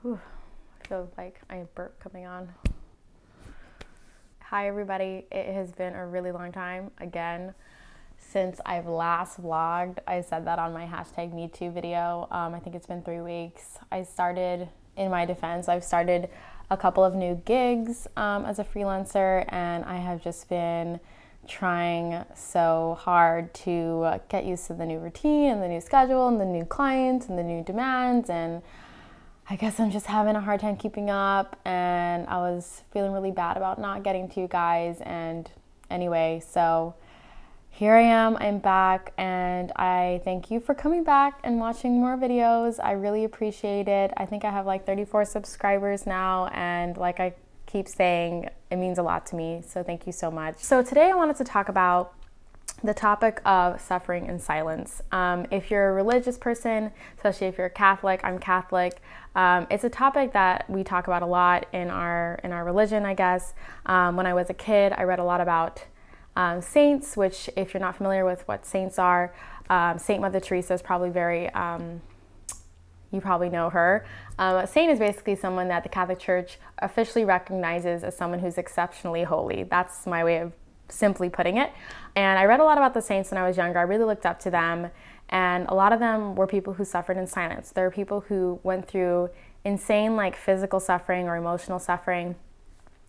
Whew, I feel like I have burp coming on. Hi everybody, it has been a really long time again since I've last vlogged. I said that on my #MeToo video. I think it's been 3 weeks. In my defense, I've started a couple of new gigs as a freelancer, and I have just been trying so hard to get used to the new routine and the new schedule and the new clients and the new demands, and I guess I'm just having a hard time keeping up, and I was feeling really bad about not getting to you guys. And anyway, so here I am, I'm back, and I thank you for coming back and watching more videos. I really appreciate it. I think I have like 34 subscribers now, and like I keep saying, it means a lot to me, so thank you so much. So today I wanted to talk about the topic of suffering in silence. If you're a religious person, especially if you're Catholic, I'm Catholic, it's a topic that we talk about a lot in our religion, I guess. When I was a kid, I read a lot about saints, which if you're not familiar with what saints are, Saint Mother Teresa is probably you probably know her. A saint is basically someone that the Catholic Church officially recognizes as someone who's exceptionally holy. That's my way of simply putting it. And I read a lot about the saints when I was younger. I really looked up to them, and a lot of them were people who suffered in silence. There were people who went through insane like physical suffering or emotional suffering,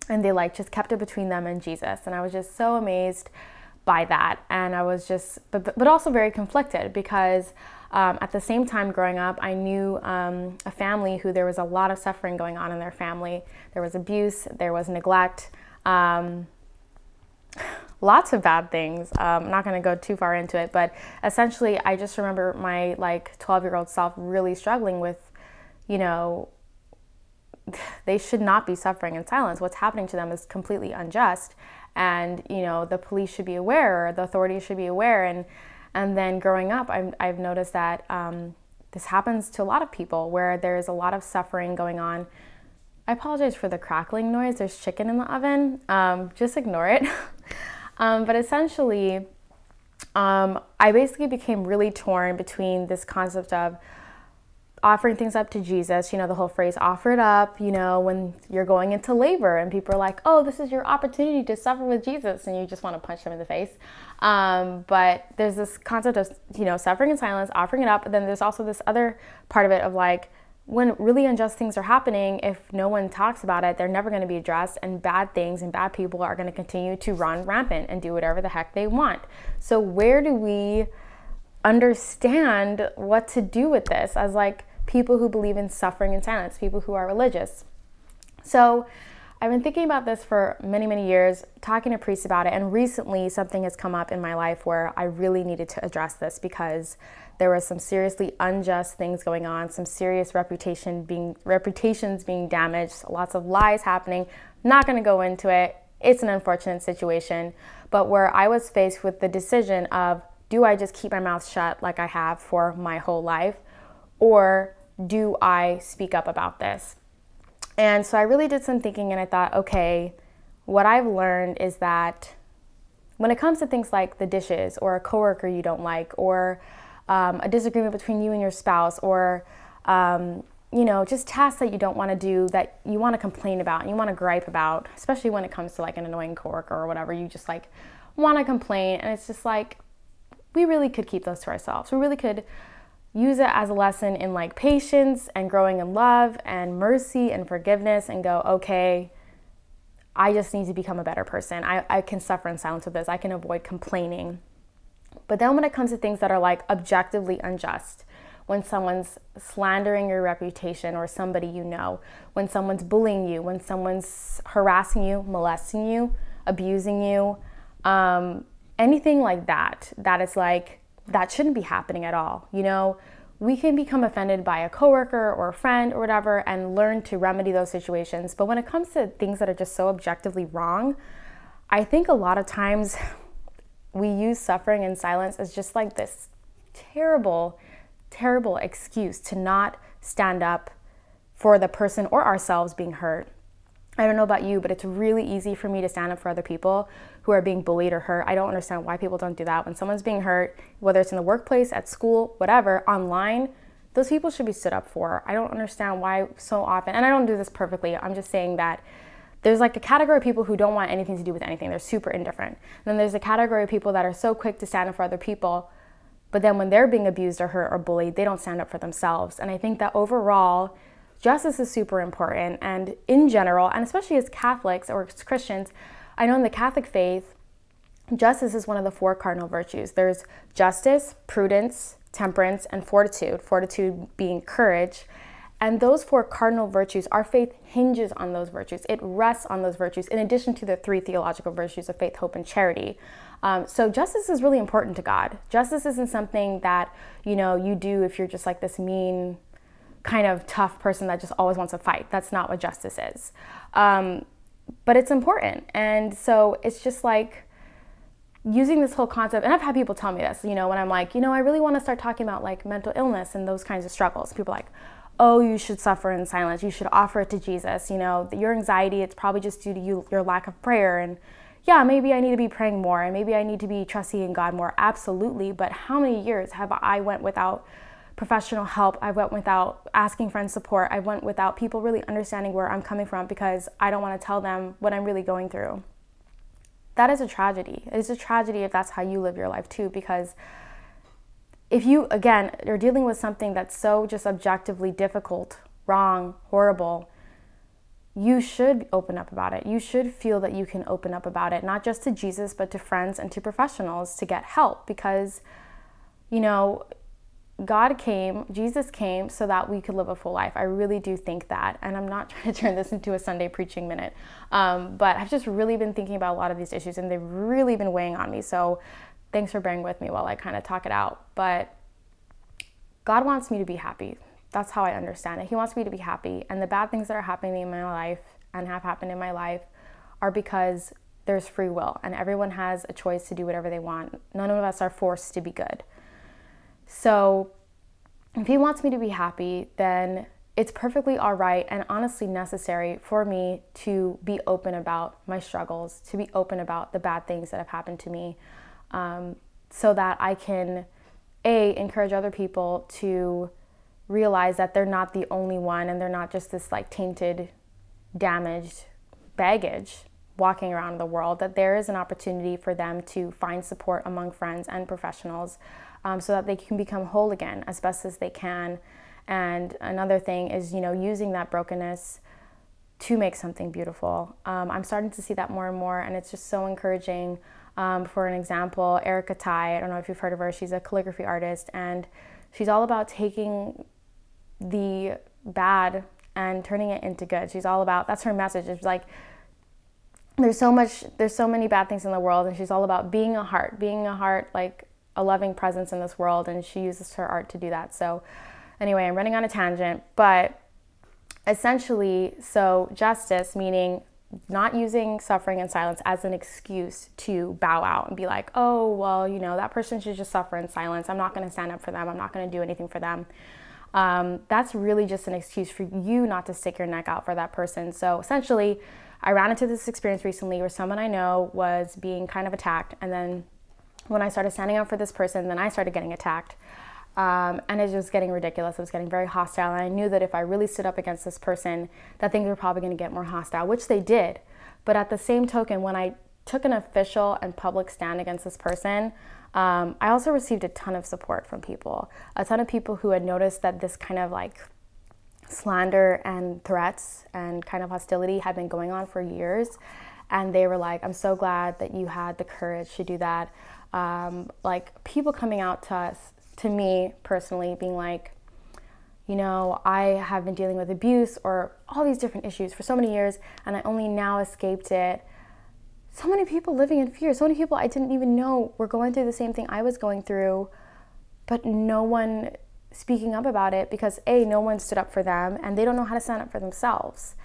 and they like just kept it between them and Jesus. And I was just so amazed by that, and I was just but also very conflicted, because at the same time growing up, I knew a family who there was a lot of suffering going on in their family. There was abuse, there was neglect, lots of bad things. I'm not going to go too far into it, but essentially I just remember my like 12-year-old self really struggling with, you know, they should not be suffering in silence. What's happening to them is completely unjust, and you know, the police should be aware, or the authorities should be aware. And then growing up, I've noticed that this happens to a lot of people, where there's a lot of suffering going on. I apologize for the crackling noise. There's chicken in the oven. Just ignore it. But essentially, I basically became really torn between this concept of offering things up to Jesus, you know, the whole phrase, offer it up, you know, when you're going into labor and people are like, oh, this is your opportunity to suffer with Jesus, and you just want to punch them in the face. But there's this concept of, you know, suffering in silence, offering it up, but then there's also this other part of it of like, when really unjust things are happening, if no one talks about it, they're never going to be addressed, and bad things and bad people are going to continue to run rampant and do whatever the heck they want. So where do we understand what to do with this as like people who believe in suffering in silence, people who are religious? So I've been thinking about this for many, many years, talking to priests about it, and recently something has come up in my life where I really needed to address this, because there were some seriously unjust things going on, some serious reputations being damaged, lots of lies happening. Not going to go into it. It's an unfortunate situation, but where I was faced with the decision of, do I just keep my mouth shut like I have for my whole life, or do I speak up about this? And so I really did some thinking, and I thought, okay, what I've learned is that when it comes to things like the dishes, or a coworker you don't like, or a disagreement between you and your spouse, or you know, just tasks that you don't want to do, that you want to complain about and you want to gripe about, especially when it comes to like an annoying coworker or whatever, you just like want to complain. And it's just like, we really could keep those to ourselves. We really could use it as a lesson in like patience and growing in love and mercy and forgiveness, and go, okay, I just need to become a better person. I can suffer in silence with this. I can avoid complaining. But then when it comes to things that are like objectively unjust, when someone's slandering your reputation or somebody you know, when someone's bullying you, when someone's harassing you, molesting you, abusing you, anything like that, that is like, that shouldn't be happening at all. You know, we can become offended by a coworker or a friend or whatever and learn to remedy those situations. But when it comes to things that are just so objectively wrong, I think a lot of times we use suffering in silence as just like this terrible, terrible excuse to not stand up for the person or ourselves being hurt. I don't know about you, but it's really easy for me to stand up for other people who are being bullied or hurt. I don't understand why people don't do that. When someone's being hurt, whether it's in the workplace, at school, whatever, online, those people should be stood up for. I don't understand why so often, and I don't do this perfectly, I'm just saying that there's like a category of people who don't want anything to do with anything. They're super indifferent. And then there's a category of people that are so quick to stand up for other people, but then when they're being abused or hurt or bullied, they don't stand up for themselves. And I think that overall, justice is super important. And in general, and especially as Catholics or as Christians, I know in the Catholic faith, justice is one of the 4 cardinal virtues. There's justice, prudence, temperance, and fortitude. Fortitude being courage. And those 4 cardinal virtues, our faith hinges on those virtues. It rests on those virtues, in addition to the 3 theological virtues of faith, hope, and charity. So justice is really important to God. Justice isn't something that, you do if you're just like this mean, kind of tough person that just always wants to fight. That's not what justice is. But it's important. And so it's just like using this whole concept, and I've had people tell me this, when I'm like, I really want to start talking about like mental illness and those kinds of struggles. People are like, oh, you should suffer in silence. You should offer it to Jesus. Your anxiety, it's probably just due to your lack of prayer. And yeah, maybe I need to be praying more, and maybe I need to be trusting in God more. Absolutely. But how many years have I went without professional help? I went without asking friends support. I went without people really understanding where I'm coming from because I don't want to tell them what I'm really going through. That is a tragedy. It's a tragedy if that's how you live your life too, because if you, again, are dealing with something that's so just objectively difficult, wrong, horrible, you should open up about it. You should feel that you can open up about it, not just to Jesus, but to friends and to professionals to get help, because, God came, Jesus came so that we could live a full life. I really do think that. And I'm not trying to turn this into a Sunday preaching minute, but I've just really been thinking about a lot of these issues, and they've really been weighing on me. So thanks for bearing with me while I kind of talk it out. But God wants me to be happy. That's how I understand it. He wants me to be happy. And the bad things that are happening in my life and have happened in my life are because there's free will, and everyone has a choice to do whatever they want. None of us are forced to be good. So if He wants me to be happy, then it's perfectly all right and honestly necessary for me to be open about my struggles, to be open about the bad things that have happened to me, so that I can, encourage other people to realize that they're not the only one, and they're not just this like tainted, damaged baggage walking around the world, that there is an opportunity for them to find support among friends and professionals, so that they can become whole again as best as they can. And another thing is, using that brokenness to make something beautiful. I'm starting to see that more and more, and it's just so encouraging. For an example, Erica Tai, I don't know if you've heard of her, she's a calligraphy artist, and she's all about taking the bad and turning it into good. She's all about, that's her message. It's like, there's so many bad things in the world, and she's all about being a heart, like a loving presence in this world, and she uses her art to do that. So anyway, I'm running on a tangent, but essentially, so justice, meaning not using suffering and silence as an excuse to bow out and be like, oh, well, that person should just suffer in silence. I'm not going to stand up for them. I'm not going to do anything for them. That's really just an excuse for you not to stick your neck out for that person. So essentially, I ran into this experience recently where someone I know was being kind of attacked. And then when I started standing up for this person, then I started getting attacked. And it was getting ridiculous. It was getting very hostile. And I knew that if I really stood up against this person, that things were probably going to get more hostile, which they did. But at the same token, when I took an official and public stand against this person, I also received a ton of support from people. A ton of people who had noticed that this kind of like slander and threats and kind of hostility had been going on for years. And they were like, I'm so glad that you had the courage to do that. Like people coming out to us, to me personally, being like, I have been dealing with abuse or all these different issues for so many years, and I only now escaped it. So many people living in fear, so many people I didn't even know were going through the same thing I was going through, but no one speaking up about it because no one stood up for them, and they don't know how to stand up for themselves.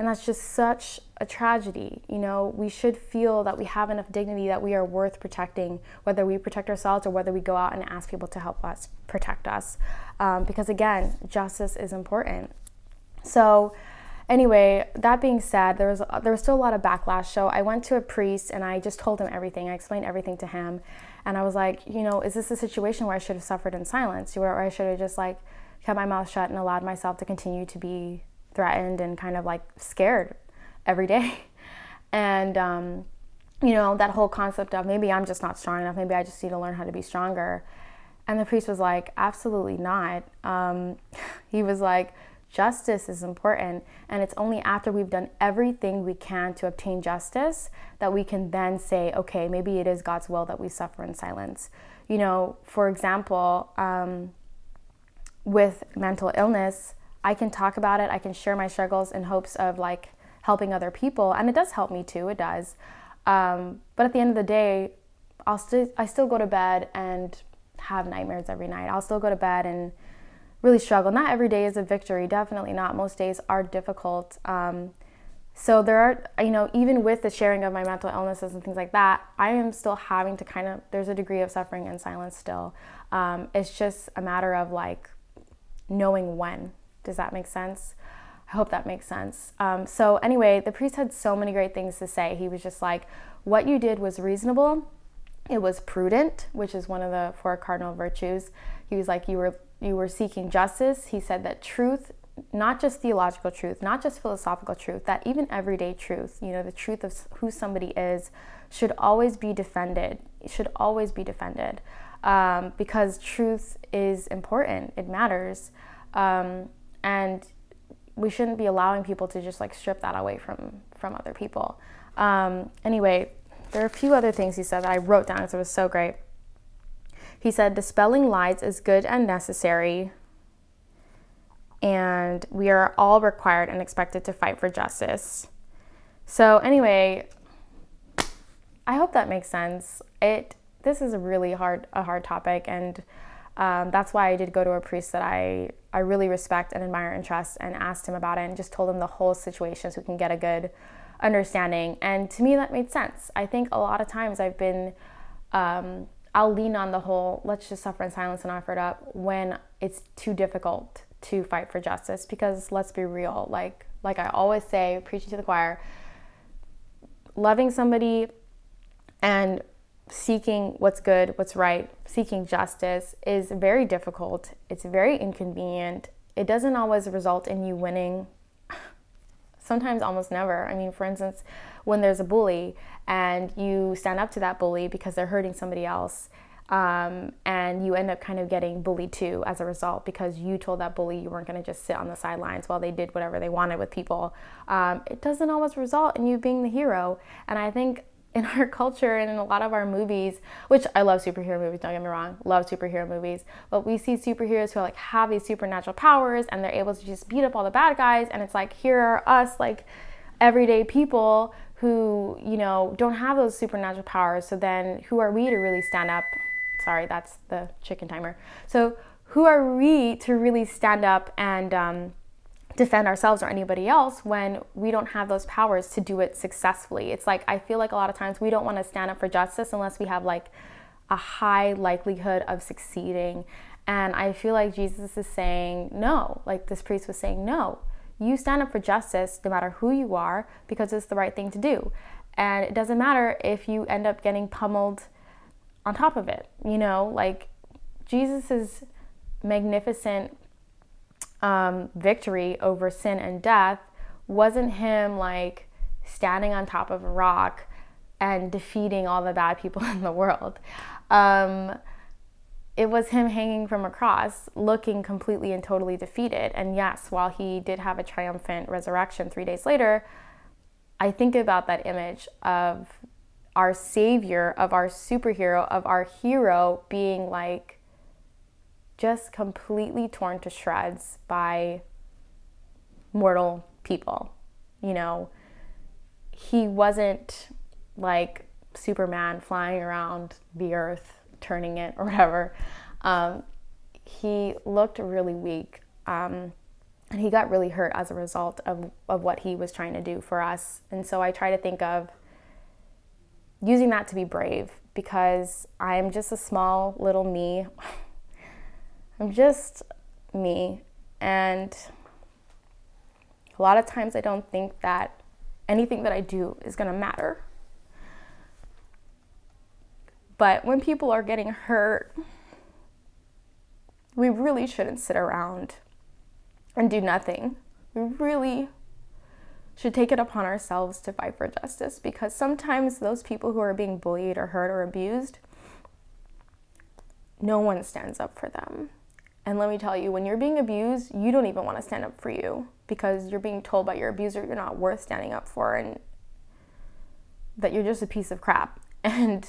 And that's just such a tragedy. We should feel that we have enough dignity that we are worth protecting, whether we protect ourselves or whether we go out and ask people to help us protect us. Because again, justice is important. So anyway, that being said, there was still a lot of backlash. So I went to a priest and I just told him everything. I explained everything to him. And I was like, is this a situation where I should have suffered in silence? Where I should have just like kept my mouth shut and allowed myself to continue to be threatened and kind of like scared every day. And, you know, that whole concept of maybe I'm just not strong enough, maybe I just need to learn how to be stronger. And the priest was like, absolutely not. He was like, justice is important, and it's only after we've done everything we can to obtain justice that we can then say, okay, maybe it is God's will that we suffer in silence. You know, for example, with mental illness, I can talk about it, I can share my struggles in hopes of like helping other people, and it does help me too, it does. But at the end of the day, I still go to bed and have nightmares every night. I'll still go to bed and really struggle. Not every day is a victory, definitely not. Most days are difficult. So there are, you know, even with the sharing of my mental illnesses and things like that, I am still having to kind of, there's a degree of suffering in silence still. It's just a matter of like knowing when. Does that make sense? I hope that makes sense. So anyway, the priest had so many great things to say. He was just like, what you did was reasonable. It was prudent, which is one of the 4 cardinal virtues. He was like, you were seeking justice. He said that truth, not just theological truth, not just philosophical truth, that even everyday truth, you know, the truth of who somebody is should always be defended. It should always be defended, because truth is important. It matters. And we shouldn't be allowing people to just like strip that away from other people. Anyway, there are a few other things he said that I wrote down because it was so great. He said, dispelling lies is good and necessary, and we are all required and expected to fight for justice. So anyway, I hope that makes sense. This is a really hard topic, and that's why I did go to a priest that I really respect and admire and trust, and asked him about it and just told him the whole situation so we can get a good understanding. And to me, that made sense. I think a lot of times I've been, I'll lean on the whole, let's just suffer in silence and offer it up when it's too difficult to fight for justice. Because let's be real, like I always say, preaching to the choir, loving somebody and seeking what's good, what's right, seeking justice is very difficult. It's very inconvenient. It doesn't always result in you winning. Sometimes almost never. I mean, for instance, when there's a bully and you stand up to that bully because they're hurting somebody else, and you end up kind of getting bullied too as a result because you told that bully you weren't going to just sit on the sidelines while they did whatever they wanted with people. It doesn't always result in you being the hero. And I think in our culture and in a lot of our movies, which I love superhero movies, don't get me wrong, love superhero movies, but we see superheroes who like have these supernatural powers and they're able to just beat up all the bad guys, and it's like, here are us like everyday people who, you know, don't have those supernatural powers. So then who are we to really stand up? Sorry, that's the chicken timer. So who are we to really stand up and defend ourselves or anybody else when we don't have those powers to do it successfully? It's like, I feel like a lot of times we don't want to stand up for justice unless we have like a high likelihood of succeeding. And I feel like Jesus is saying no, like this priest was saying, no, you stand up for justice no matter who you are, because it's the right thing to do. And it doesn't matter if you end up getting pummeled on top of it, you know, like Jesus's magnificent victory over sin and death wasn't him like standing on top of a rock and defeating all the bad people in the world. It was him hanging from a cross, looking completely and totally defeated. And yes, while he did have a triumphant resurrection 3 days later, I think about that image of our savior, of our superhero, of our hero being like just completely torn to shreds by mortal people. You know, he wasn't like Superman flying around the earth, turning it or whatever. He looked really weak, and he got really hurt as a result of what he was trying to do for us. And so I try to think of using that to be brave, because I'm just a small little me. I'm just me, and a lot of times I don't think that anything that I do is going to matter. But when people are getting hurt, we really shouldn't sit around and do nothing. We really should take it upon ourselves to fight for justice, because sometimes those people who are being bullied or hurt or abused, no one stands up for them. And let me tell you, when you're being abused, you don't even want to stand up for you, because you're being told by your abuser you're not worth standing up for and that you're just a piece of crap. And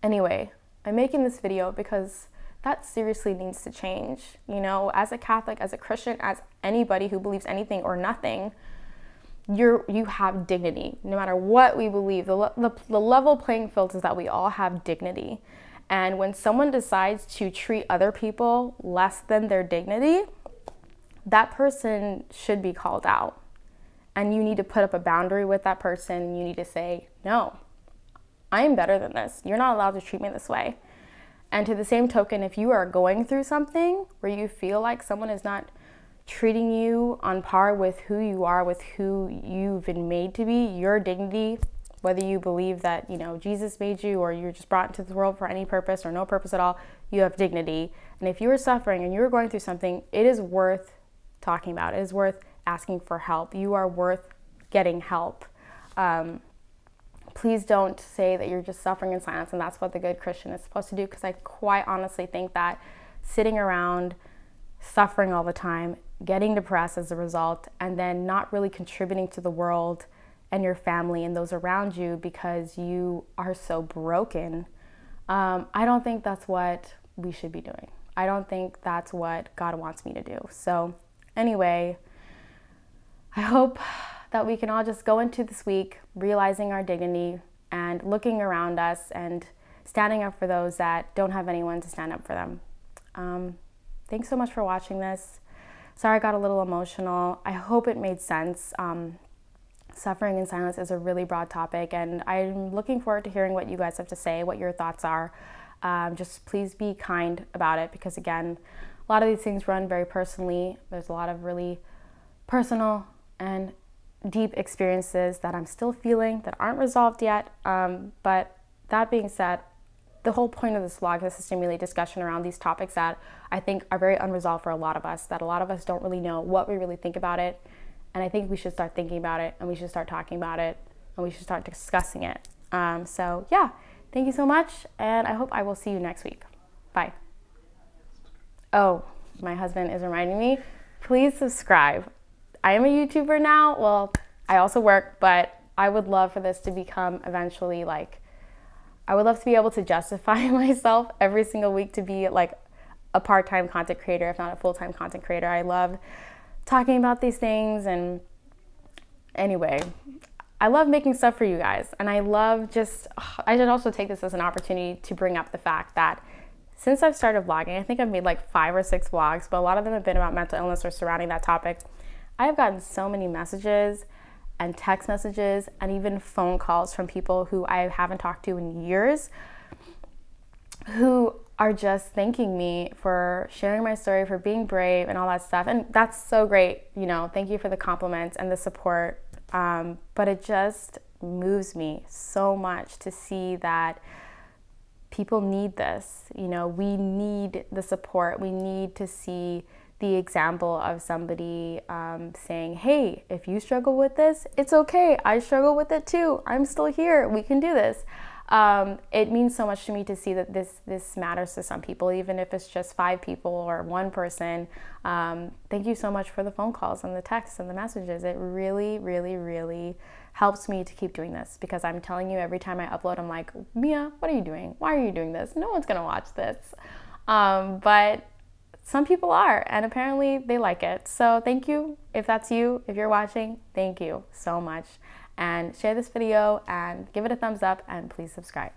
anyway, I'm making this video because that seriously needs to change. You know, as a Catholic, as a Christian, as anybody who believes anything or nothing, you have dignity. No matter what we believe, the level playing field is that we all have dignity. And when someone decides to treat other people less than their dignity, that person should be called out. And you need to put up a boundary with that person. You need to say, no, I am better than this. You're not allowed to treat me this way. And to the same token, if you are going through something where you feel like someone is not treating you on par with who you are, with who you've been made to be, your dignity, whether you believe that, you know, Jesus made you or you're just brought into the world for any purpose or no purpose at all, you have dignity. And if you are suffering and you're going through something, it is worth talking about. It is worth asking for help. You are worth getting help. Please don't say that you're just suffering in silence and that's what the good Christian is supposed to do, because I quite honestly think that sitting around suffering all the time, getting depressed as a result, and then not really contributing to the world and your family and those around you because you are so broken, I don't think that's what we should be doing. I don't think that's what God wants me to do. So anyway, I hope that we can all just go into this week realizing our dignity and looking around us and standing up for those that don't have anyone to stand up for them. Thanks so much for watching this. Sorry I got a little emotional. I hope it made sense. Suffering in silence is a really broad topic, and I'm looking forward to hearing what you guys have to say, what your thoughts are. Just please be kind about it, because again, a lot of these things run very personally. There's a lot of really personal and deep experiences that I'm still feeling that aren't resolved yet. But that being said, the whole point of this vlog is to stimulate discussion around these topics that I think are very unresolved for a lot of us, that a lot of us don't really know what we really think about it. And I think we should start thinking about it, and we should start talking about it, and we should start discussing it. So yeah, thank you so much, and I hope I will see you next week. Bye. Oh, my husband is reminding me, please subscribe. I am a YouTuber now. Well, I also work, but I would love for this to become eventually like, I would love to be able to justify myself every single week to be like a part-time content creator, if not a full-time content creator. I love talking about these things, and anyway, I love making stuff for you guys, and I love just, I should also take this as an opportunity to bring up the fact that since I've started vlogging, I think I've made like 5 or 6 vlogs, but a lot of them have been about mental illness or surrounding that topic. I have gotten so many messages and text messages and even phone calls from people who I haven't talked to in years, who are just thanking me for sharing my story, for being brave and all that stuff. And that's so great, you know, thank you for the compliments and the support. But it just moves me so much to see that people need this. You know, we need the support. We need to see the example of somebody saying, hey, if you struggle with this, it's okay. I struggle with it too. I'm still here. We can do this. It means so much to me to see that this matters to some people, even if it's just 5 people or 1 person. Thank you so much for the phone calls and the texts and the messages. It really, really, really helps me to keep doing this, because I'm telling you, every time I upload, I'm like, Mia, what are you doing? Why are you doing this? No one's gonna watch this. But some people are, and apparently they like it. So thank you. If that's you, if you're watching, thank you so much. And share this video and give it a thumbs up, and please subscribe.